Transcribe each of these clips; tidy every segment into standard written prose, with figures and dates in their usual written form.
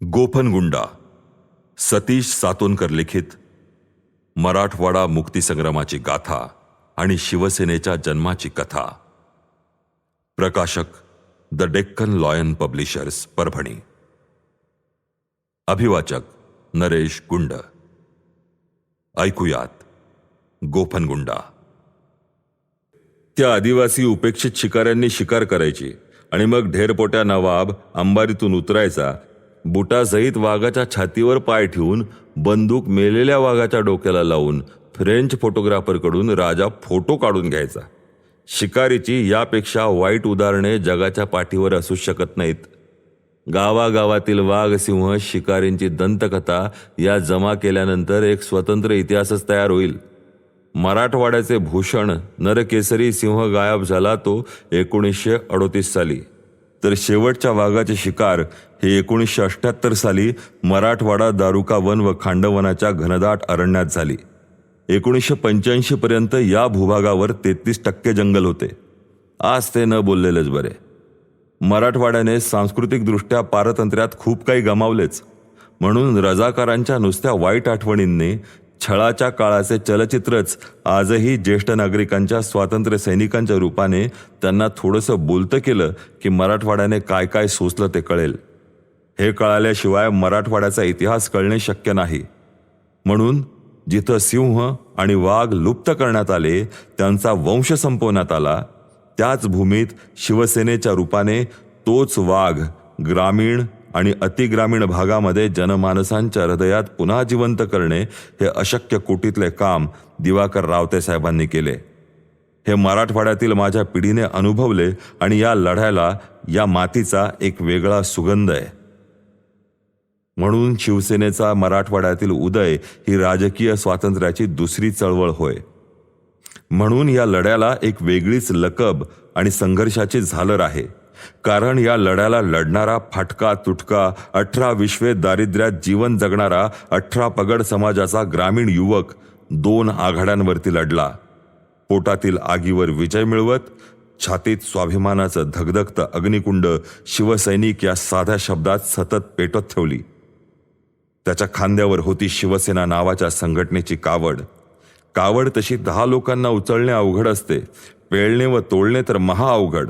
गोफनगुंडा सतीश सातोनकर लिखित मराठवाडा मुक्तीसंग्रामाची गाथा आणि शिवसेनेच्या जन्माची कथा. प्रकाशक the Deccan lion publishers, Parbhani. अभिवाचक नरेश गुंड. ऐकूयात गोफनगुंडा. त्या आदिवासी उपेक्षित शिकाऱ्यांनी शिकार करायची आणि मग ढेरपोट्या नवाब अंबारीतून उतरायचा, बुटासहित वाघाच्या छातीवर पाय ठेवून बंदूक मेलेल्या वाघाच्या डोक्याला लावून फ्रेंच फोटोग्राफरकडून राजा फोटो काढून घ्यायचा. शिकारीची यापेक्षा वाईट उदाहरणे जगाच्या पाठीवर असू शकत नाहीत. गावागावातील वाघ सिंह शिकारींची दंतकथा या जमा केल्यानंतर एक स्वतंत्र इतिहासच तयार होईल. मराठवाड्याचे भूषण नरकेसरी सिंह गायब झाला तो 1938 साली, तर शेवटच्या वाघाचे शिकार हे 1978 साली मराठवाडा दारुका वन व खांडवनाच्या घनदाट अरण्यात झाली. 1985 पर्यंत या भूभागावर 33% जंगल होते. आज ते न बोललेलेच बरे. मराठवाड्याने सांस्कृतिकदृष्ट्या पारतंत्र्यात खूप काही गमावलेच, म्हणून रजाकारांच्या नुसत्या वाईट आठवणींनी छळाच्या काळाचे चलचित्रच आजही ज्येष्ठ नागरिकांच्या स्वातंत्र्य सैनिकांच्या रूपाने त्यांना थोडंसं बोलतं केलं की मराठवाड्याने काय काय सोसलं ते कळेल. हे कळाल्याशिवाय मराठवाड्याचा इतिहास कळणे शक्य नाही. म्हणून जिथं सिंह आणि वाघ लुप्त करण्यात आले, त्यांचा वंश संपवण्यात आला, त्याच भूमीत शिवसेनेच्या रूपाने तोच वाघ ग्रामीण आणि अतिग्रामीण भागामध्ये जनमानसांच्या हृदयात पुन्हा जिवंत करणे हे अशक्य कोटीतले काम दिवाकर रावते साहेबांनी केले. हे मराठवाड्यातील माझ्या पिढीने अनुभवले आणि या लढ्याला, या मातीचा एक वेगळा सुगंध आहे. म्हणून शिवसेनेचा मराठवाड्यातील उदय ही राजकीय स्वातंत्र्याची दुसरी चळवळ होय. म्हणून या लढ्याला एक वेगळीच लकब आणि संघर्षाची झालर आहे. कारण या लढ्याला लढणारा फाटका तुटका 18 विश्वे दारिद्र्यात जीवन जगणारा 18 पगड समाजाचा ग्रामीण युवक 2 आघाड्यांवरती लढला. पोटातील आगीवर विजय मिळवत छातीत स्वाभिमानाचं धगधगतं अग्निकुंड शिवसैनिक या साध्या शब्दात सतत पेटत ठेवली. त्याच्या खांद्यावर होती शिवसेना नावाच्या संघटनेची कावड. कावड तशी 10 लोकांना उचलणे अवघड असते, पेळणे व तोडणे तर महा अवघड.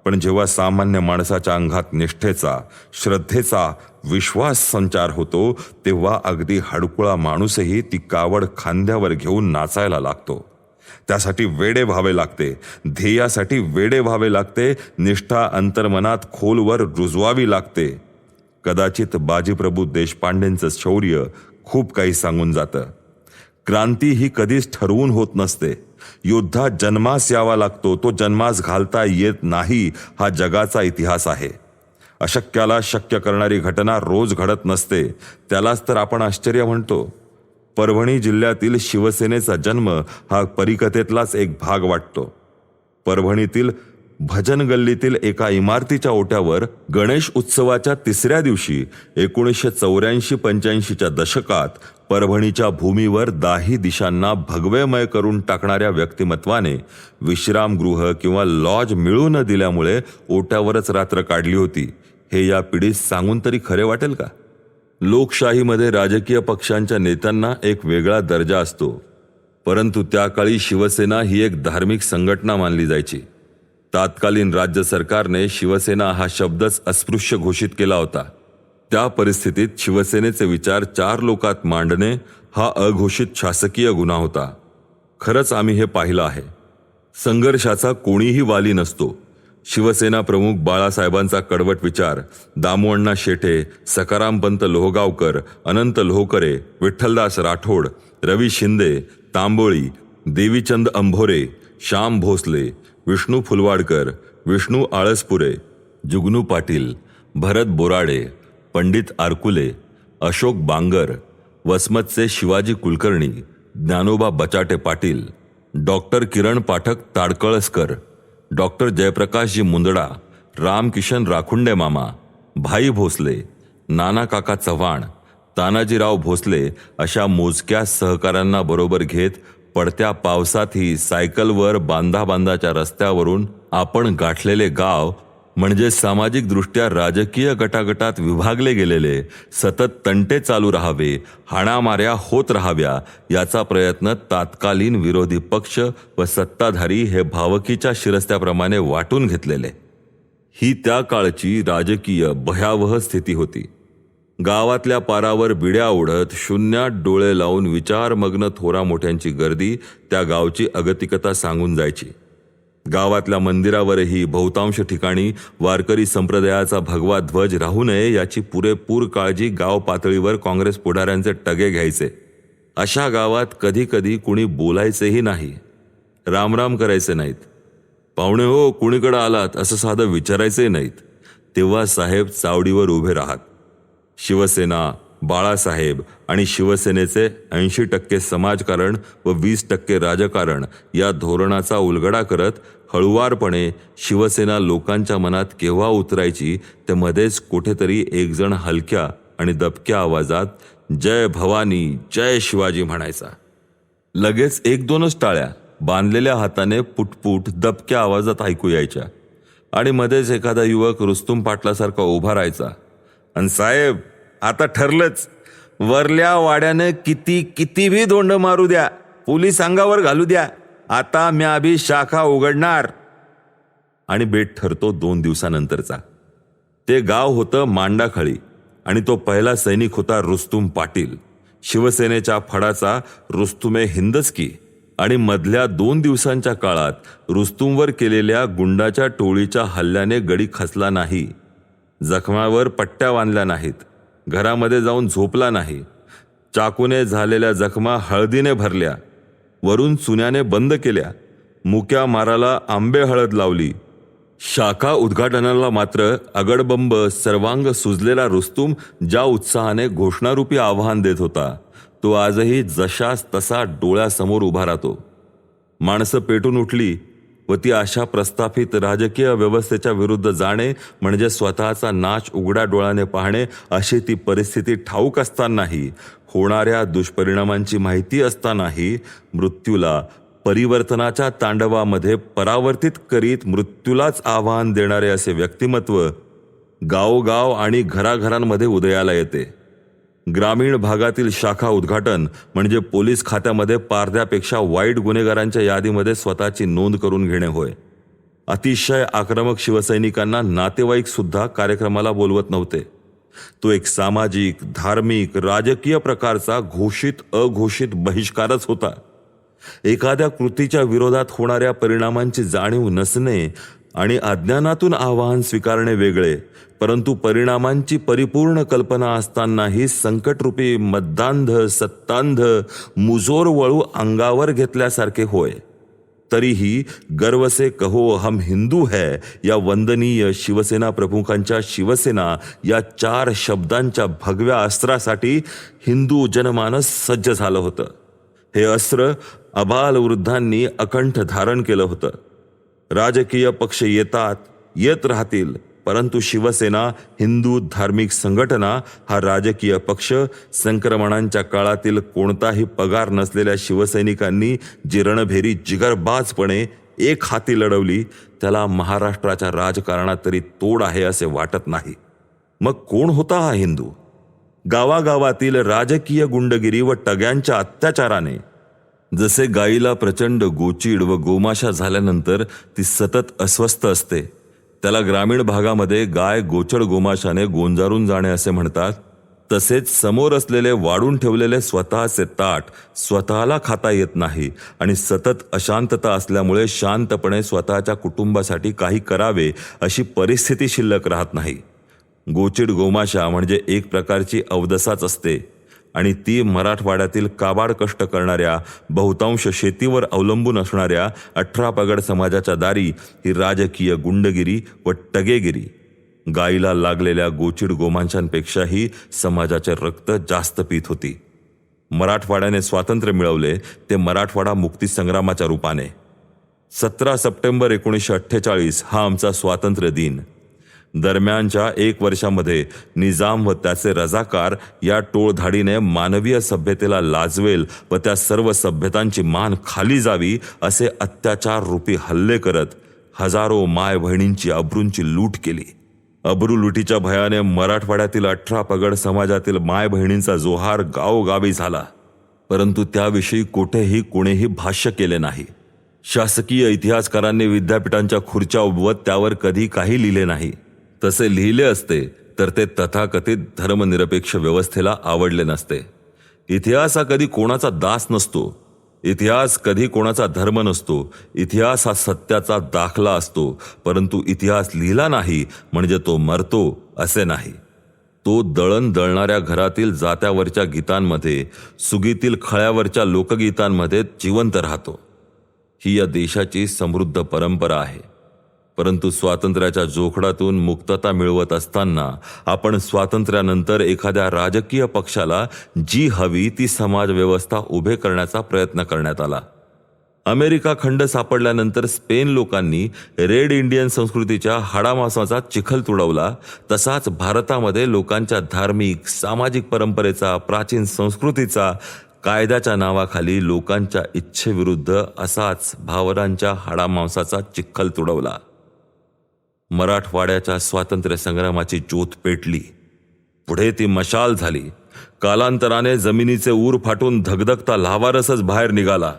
पण जेव्हा सामान्य माणसाच्या अंगात निष्ठेचा, श्रद्धेचा विश्वास संचार होतो, तेव्हा अगदी हडकुळा माणूसही ती कावड खांद्यावर घेऊन नाचायला लागतो. त्यासाठी वेडे व्हावे लागते, ध्येयासाठी वेडे व्हावे लागते, निष्ठा अंतर्मनात खोलवर रुजवावी लागते. कदाचित बाजीप्रभू देशपांडेंचं शौर्य खूप काही सांगून जातं. क्रांती ही कधीच ठरवून होत नसते. युद्धात जन्मास यावा लागतो, तो जन्मास घालता येत नाही, हा जगाचा इतिहास आहे. अशक्याला शक्य करणारी घटना रोज घडत नसते, त्यालाच तर आपण आश्चर्य म्हणतो. परभणी जिल्ह्यातील शिवसेनेचा जन्म हा परिकथेतलाच एक भाग वाटतो. परभणीतील भजन गल्लीतील एका इमारतीच्या ओट्यावर गणेश उत्सवाच्या 3ऱ्या दिवशी 1984-85च्या दशकात परभणीच्या भूमीवर 10 दिशांना भगवेमय करून टाकणाऱ्या व्यक्तिमत्वाने विश्रामगृह किंवा लॉज मिळू न दिल्यामुळे ओट्यावरच रात्र काढली होती. हे या पिढीस सांगून तरी खरे वाटेल का? लोकशाहीमध्ये राजकीय पक्षांच्या नेत्यांना एक वेगळा दर्जा असतो, परंतु त्या काळी शिवसेना ही एक धार्मिक संघटना मानली जायची. तात्कालीन राज्य सरकारने शिवसेना हा शब्दच अस्पृश्य घोषित केला होता. त्या परिस्थितीत शिवसेनेचे विचार 4 लोकात मांडणे हा अघोषित शासकीय गुन्हा होता. खरंच आम्ही हे पाहिलं आहे. संघर्षाचा कोणीही वाली नसतो. शिवसेना प्रमुख बाळासाहेबांचा कडवट विचार, दामुअण्णा शेटे, सखारामपंत लोहगावकर, अनंत लोहकरे, विठ्ठलदास राठोड, रवी शिंदे, तांबोळी, देवीचंद अंभोरे, श्याम भोसले, विष्णू फुलवाडकर, विष्णू आळसपुरे, जुगनू पाटील, भरत बोराडे, पंडित आरकुले, अशोक बांगर, वसमतचे शिवाजी कुलकर्णी, ज्ञानोबा बचाटे पाटील, डॉक्टर किरण पाठक ताडकळसकर, डॉक्टर जयप्रकाशजी मुंदडा, रामकिशन राखुंडे मामा, भाई भोसले, नाना काका चव्हाण, तानाजीराव भोसले अशा मोजक्या सहकाऱ्यांना बरोबर घेत पडत्या पावसातही सायकलवर बांधाबांधाच्या रस्त्यावरून आपण गाठलेले गाव म्हणजे सामाजिकदृष्ट्या राजकीय गटागटात विभागले गेलेले सतत तंटे चालू राहावे, हाणामाऱ्या होत राहाव्या याचा प्रयत्न तात्कालीन विरोधी पक्ष व सत्ताधारी हे भावकीच्या शिरस्त्याप्रमाणे वाटून घेतलेले. ही त्या काळची राजकीय भयावह स्थिती होती. गावातल्या पारावर बिड्या ओढत शून्यात डोळे लावून विचारमग्न थोरा मोठ्यांची गर्दी त्या गावची अगतिकता सांगून जायची. गावातल्या मंदिरावरही बहुतांश ठिकाणी वारकरी संप्रदायाचा भगवा ध्वज राहू नये याची पुरेपूर काळजी गाव पातळीवर काँग्रेस पुढाऱ्यांचे टगे घ्यायचे. अशा गावात कधी कधी कुणी बोलायचेही नाही, रामराम करायचे नाहीत. पाहुणे हो, कुणीकडे आलात असं साधं विचारायचे नाहीत. तेव्हा साहेब चावडीवर उभे राहत. शिवसेना, बाळासाहेब आणि शिवसेनेचे 80% समाजकारण व 20% राजकारण या धोरणाचा उलगडा करत हळुवारपणे शिवसेना लोकांच्या मनात केव्हा उतरायची ते मध्येच कुठेतरी एक जण हलक्या आणि दबक्या आवाजात जय भवानी, जय शिवाजी म्हणायचा. लगेच 1-2च टाळ्या बांधलेल्या हाताने पुटपुट दबक्या आवाजात ऐकू यायच्या आणि मध्येच एखादा युवक रुस्तुम पाटलासारखा उभा राहायचा. आणि साहेब, आता ठरलंच, वरल्या वाड्याने किती भी धोंड मारू द्या, पोलीस अंगावर घालू द्या, आता म्या बी शाखा उघडणार. आणि बेट ठरतो 2 दिवसानंतरचा. ते गाव होतं मांडाखळी आणि तो पहिला सैनिक होता रुस्तुम पाटील. शिवसेनेच्या फडाचा रुस्तुमे हिंदस्की. आणि मधल्या 2 दिवसांच्या काळात रुस्तुमवर केलेल्या गुंडाच्या टोळीच्या हल्ल्याने गडी खचला नाही, जखमावर पट्ट्या बांधल्या नाहीत, घरामध्ये जाऊन झोपला नाही, चाकूने झालेल्या जखमा हळदीने भरल्या, वरून चुन्याने बंद केल्या, मुक्या माराला आंबे हळद लावली. शाखा उद्घाटनाला मात्र अगडबंब सर्वांग सुजलेला रुस्तुम ज्या उत्साहाने घोषणारूपी आव्हान देत होता तो आजही जशास तसा डोळ्यासमोर उभा राहतो. माणसं पेटून उठली व ती अशा प्रस्थापित राजकीय व्यवस्थेच्या विरुद्ध जाणे म्हणजे स्वतःचा नाच उघड्या डोळ्याने पाहणे अशी ती परिस्थिती ठाऊक असतानाही, होणाऱ्या दुष्परिणामांची माहिती असतानाही मृत्यूला परिवर्तनाच्या तांडवामध्ये परावर्तित करीत मृत्यूलाच आव्हान देणारे असे व्यक्तिमत्व गावोगाव आणि घराघरांमध्ये उदयाला येते. ग्रामीण भागातील शाखा उद्घाटन म्हणजे पोलीस खात्यामध्ये पारद्यापेक्षा वाईट गुन्हेगारांच्या यादीमध्ये स्वतःची नोंद करून घेणे होय. अतिशय आक्रमक शिवसैनिकांना नातेवाईक सुद्धा कार्यक्रमाला बोलवत नव्हते. तो एक सामाजिक, धार्मिक, राजकीय प्रकारचा घोषित अघोषित बहिष्कारच होता. एखाद्या कृतीच्या विरोधात होणाऱ्या परिणामांची जाणीव नसणे आणि अज्ञानातून आव्हान स्वीकारणे वेगळे, परंतु परिणामांची परिपूर्ण कल्पना असतानाही संकटरूपी मद्दांध सत्तांध मुजोर वळू अंगावर घेतल्यासारखे होय. तरीही गर्व से कहो हम हिंदू है या वंदनीय शिवसेना प्रमुखांच्या शिवसेना या 4 शब्दांच्या भगव्या अस्त्रासाठी हिंदू जनमानस सज्ज झालं होतं. हे अस्त्र अबालवृद्धांनी अकंठ धारण केलं होतं. राजकीय पक्ष येतात, येत राहतील, परंतु शिवसेना हिंदू धार्मिक संघटना हा राजकीय पक्ष संक्रमणांच्या काळातील कोणताही पगार नसलेल्या शिवसैनिकांनी जी रणभेरी जिगरबाजपणे एक हाती लढवली त्याला महाराष्ट्राच्या राजकारणात तरी तोड आहे असे वाटत नाही. मग कोण होता हा हिंदू? गावागावातील राजकीय गुंडगिरी व टग्यांच्या अत्याचाराने जसे गाईला प्रचंड गोचीड व गोमाशा झाल्यानंतर ती सतत अस्वस्थ असते, त्याला ग्रामीण भागामध्ये गाय गोचड गोमाशाने गोंजारून जाणे असे म्हणतात, तसेच समोर असलेले वाढून ठेवलेले स्वतःचे ताट स्वतःला खाता येत नाही आणि सतत अशांतता असल्यामुळे शांतपणे स्वतःच्या कुटुंबासाठी काही करावे अशी परिस्थिती शिल्लक राहत नाही. गोचिड गोमाशा म्हणजे एक प्रकारची अवदसाच असते आणि ती मराठवाड्यातील काबाड कष्ट करणाऱ्या बहुतांश शेतीवर अवलंबून असणाऱ्या 18 पगड समाजाच्या दारी ही राजकीय गुंडगिरी व टगेगिरी. गाईला लागलेल्या गोचिड गोमांशांपेक्षाही समाजाचे रक्त जास्त पीत होती. मराठवाड्याने स्वातंत्र्य मिळवले ते मराठवाडा मुक्तीसंग्रामाच्या रूपाने. 17 सप्टेंबर 1948 हा आमचा स्वातंत्र्य दिन. दरम्यानच्या 1 वर्षामध्ये निजाम व त्याचे रजाकार या टोळधाडीने मानवीय सभ्यतेला लाजवेल व त्या सर्व सभ्यतांची मान खाली जावी असे अत्याचार रूपी हल्ले करत हजारो माय बहिणींची अब्रूंची लूट केली. अब्रू लुटीच्या भयाने मराठवाड्यातील 18 पगड समाजातील माय बहिणींचा जोहार गावोगावी झाला. परंतु त्याविषयी कोठेही कोणीही भाष्य केले नाही. शासकीय इतिहासकारांनी विद्यापीठांच्या खुर्च्या उभवत त्यावर कधी काही लिहिले नाही. तसे लिहिले असते तर ते तथाकथित धर्मनिरपेक्ष व्यवस्थेला आवडले नसते. इतिहास हा कधी कोणाचा दास नसतो. इतिहास कधी कोणाचा धर्म नसतो. इतिहास हा सत्याचा दाखला असतो. परंतु इतिहास लिहिला नाही म्हणजे तो मरतो असे नाही. तो दळण दळणाऱ्या घरातील जात्यावरच्या गीतांमध्ये, सुगीतील खळ्यावरच्या लोकगीतांमध्ये जिवंत राहतो. ही या देशाची समृद्ध परंपरा आहे. परंतु स्वातंत्र्याच्या जोखडातून मुक्तता मिळवत असताना आपण स्वातंत्र्यानंतर एखाद्या राजकीय पक्षाला जी हवी ती समाजव्यवस्था उभे करण्याचा प्रयत्न करण्यात आला. अमेरिका खंड सापडल्यानंतर स्पेन लोकांनी रेड इंडियन संस्कृतीच्या हाडामासाचा चिखल तुडवला. तसाच भारतामध्ये लोकांच्या धार्मिक, सामाजिक परंपरेचा, प्राचीन संस्कृतीचा, कायद्याच्या नावाखाली लोकांच्या इच्छेविरुद्ध असाच भावनांच्या हाडामांसाचा चिखल तुडवला. मराठवाड्याच्या स्वातंत्र्य संग्रामाची ज्योत पेटली. पुढे ती मशाल झाली. कालांतराने जमिनीचे ऊर फाटून धगधगता लावारसच बाहेर निघाला.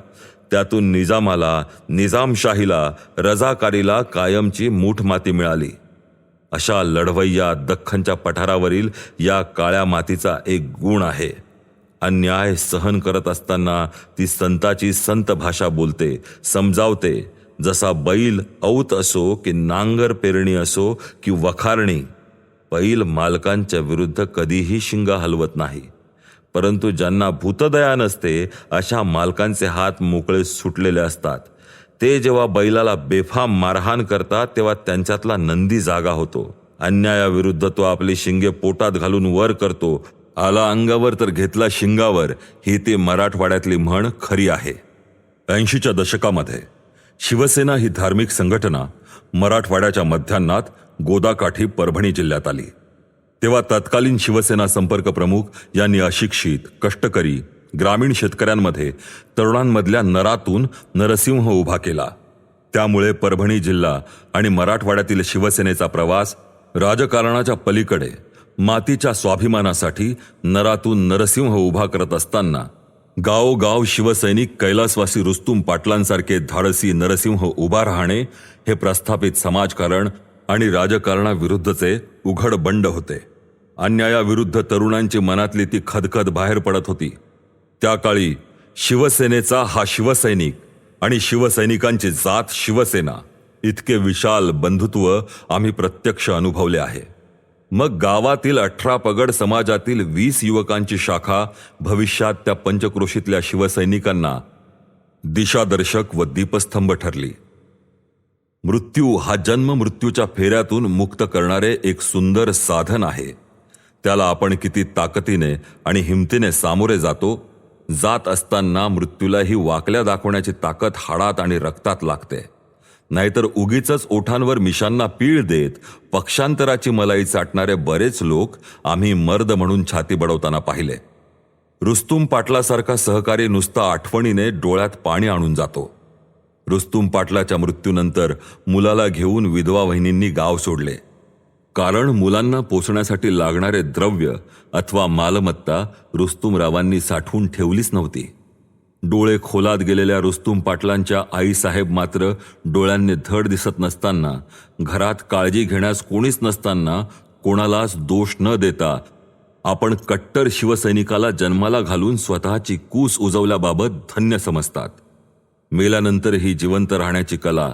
त्यातून निजामाला, निजामशाहीला, रजाकारीला कायमची मूठ माती मिळाली. अशा लढवय्या दख्खनच्या पठारावरील या काळ्या मातीचा एक गुण आहे. अन्याय सहन करत असताना ती संताची संत भाषा बोलते, समजावते. जसा बैल औत असो की नांगर पेरणी असो की वखारणी, बैल मालकांच्या विरुद्ध कधीही शिंगा हलवत नाही. परंतु ज्यांना भूतदया नसते अशा मालकांचे हात मोकळे सुटलेले असतात. ते जेव्हा बैलाला बेफाम मारहाण करतात तेव्हा त्यांच्यातला नंदी जागा होतो. अन्यायाविरुद्ध तो आपली शिंगे पोटात घालून वर करतो. आला अंगावर तर घेतला शिंगावर, ही ती मराठवाड्यातली म्हण खरी आहे. 80च्या दशकामध्ये शिवसेना ही धार्मिक संघटना मराठवाड्याच्या मध्यान्नात गोदाकाठी परभणी जिल्ह्यात आली. तेव्हा तत्कालीन शिवसेना संपर्क प्रमुख यांनी अशिक्षित, कष्टकरी, ग्रामीण शेतकऱ्यांमध्ये तरुणांमधल्या नरातून नरसिंह उभा केला. त्यामुळे परभणी जिल्हा आणि मराठवाड्यातील शिवसेनेचा प्रवास राजकारणाच्या पलीकडे मातीच्या स्वाभिमानासाठी नरातून नरसिंह उभा करत असताना गावोगाव शिवसैनिक कैलासवासी रुस्तुम पाटलांसारखे धाडसी नरसिंह उभा राहणे हे प्रस्थापित समाजकारण आणि राजकारणाविरुद्धचे उघड बंड होते. अन्यायाविरुद्ध तरुणांची मनातली ती खदखद बाहेर पडत होती. त्या काळी शिवसेनेचा हा शिवसैनिक आणि शिवसैनिकांची जात शिवसेना इतके विशाल बंधुत्व आम्ही प्रत्यक्ष अनुभवले आहे. मग गावातील 18 पगड समाजातील 20 युवकांची शाखा भविष्यात त्या पंचक्रोशीतल्या शिवसैनिकांना दिशादर्शक व दीपस्तंभ ठरली. मृत्यू हा जन्म मृत्यूच्या फेऱ्यातून मुक्त करणारे एक सुंदर साधन आहे. त्याला आपण किती ताकदीने आणि हिमतीने सामोरे जात असताना मृत्यूलाही वाकल्या दाखवण्याची ताकद हाडात आणि रक्तात लागते. नाहीतर उगीचच ओठांवर मिशांना पीळ देत पक्षांतराची मलाई चाटणारे बरेच लोक आम्ही मर्द म्हणून छाती बडवताना पाहिले. रुस्तुम पाटलासारखा सहकारी नुसता आठवणीने डोळ्यात पाणी आणून जातो. रुस्तुम पाटलाच्या मृत्यूनंतर मुलाला घेऊन विधवा वहिनींनी गाव सोडले. कारण मुलांना पोसण्यासाठी लागणारे द्रव्य अथवा मालमत्ता रुस्तुमरावांनी साठवून ठेवलीच नव्हती. डोळे खोलात गेलेल्या रुस्तुम पाटलांच्या आईसाहेब मात्र डोळ्यांनी धड दिसत नसताना, घरात काळजी घेण्यास कोणीच नसताना, कोणालाच दोष न देता आपण कट्टर शिवसैनिकाला जन्माला घालून स्वतःची कूस उजवल्याबाबत धन्य समजतात. मेल्यानंतर ही जिवंत राहण्याची कला,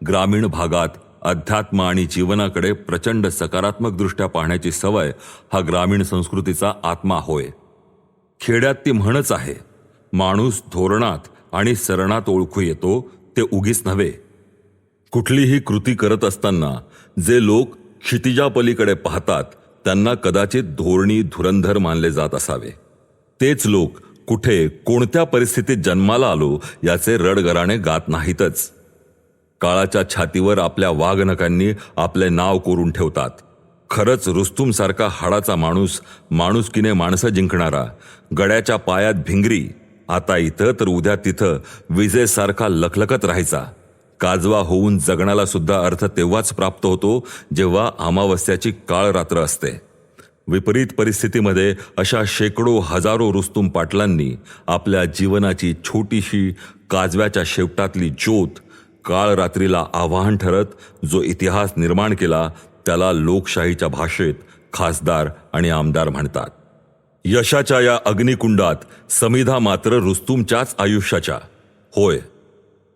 ग्रामीण भागात अध्यात्म आणि जीवनाकडे प्रचंड सकारात्मक दृष्ट्या पाहण्याची सवय हा ग्रामीण संस्कृतीचा आत्मा होय. खेड्यात ती म्हणच आहे, माणूस धोरणात आणि सरणात ओळखू येतो ते उगीच नव्हे. कुठलीही कृती करत असताना जे लोक क्षितिजापलीकडे पाहतात त्यांना कदाचित धोरणी धुरंधर मानले जात असावे. तेच लोक कुठे कोणत्या परिस्थितीत जन्माला आलो याचे रडगराणे गात नाहीतच. काळाच्या छातीवर आपल्या वाघनखांनी आपले नाव कोरून ठेवतात. खरंच रुस्तुमसारखा हाडाचा माणूस, माणुसकीने माणसं जिंकणारा, गड्याच्या पायात भिंगरी, आता इथं तर उद्या तिथं विजेसारखा लखलखत राहायचा, काजवा होऊन जगण्याला सुद्धा अर्थ तेव्हाच प्राप्त होतो जेव्हा अमावस्याची काळ रात्र असते. विपरीत परिस्थितीमध्ये अशा शेकडो हजारो रुस्तुम पाटलांनी आपल्या जीवनाची छोटीशी काजव्याच्या शेवटातली ज्योत काळ रात्रीला आव्हान ठरत जो इतिहास निर्माण केला त्याला लोकशाहीच्या भाषेत खासदार आणि आमदार म्हणतात. यशाच्या या अग्निकुंडात समिधा मात्र रुस्तुमच्याच आयुष्याच्या. होय,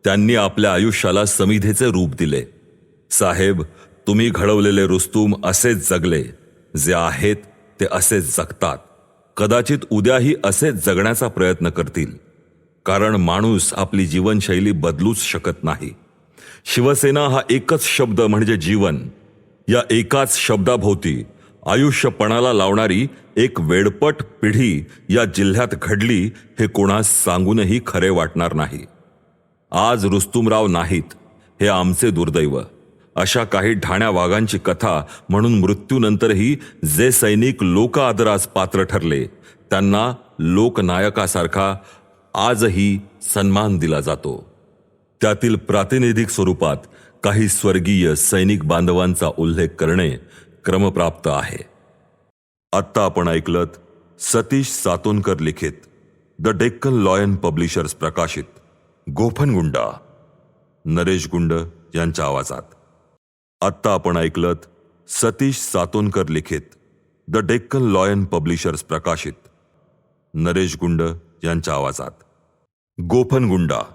त्यांनी आपल्या आयुष्याला समिधेचे रूप दिले. साहेब, तुम्ही घडवलेले रुस्तुम असेच जगले, जे आहेत ते असेच जगतात. कदाचित उद्याही असेच जगण्याचा प्रयत्न करतील. कारण माणूस आपली जीवनशैली बदलूच शकत नाही. शिवसेना हा एकच शब्द म्हणजे जीवन. या एकाच शब्दाभोवती आयुष्य पणाला लावणारी एक वेडपट पिढी या जिल्ह्यात घडली हे कोणास सांगूनही खरे वाटणार नाही. आज रुस्तुमराव नाहीत हे आमचे दुर्दैव. अशा काही ढाण्या वाघांची कथा म्हणून मृत्यूनंतरही जे सैनिक लोक आदरास पात्र ठरले त्यांना लोकनायकासारखा आजही सन्मान दिला जातो. त्यातील प्रातिनिधिक स्वरूपात काही स्वर्गीय सैनिक बांधवांचा उल्लेख करणे क्रमप्राप्त आहे. आत्ता आपण ऐकलत सतीश सातोनकर लिखित द डेक्कन लॉयन पब्लिशर्स प्रकाशित गोफनगुंडा, नरेश गुंड यांच्या आवाजात. आत्ता आपण ऐकलत सतीश सातोनकर लिखित द डेक्कन लॉयन पब्लिशर्स प्रकाशित नरेश गुंड यांच्या आवाजात गोफनगुंडा.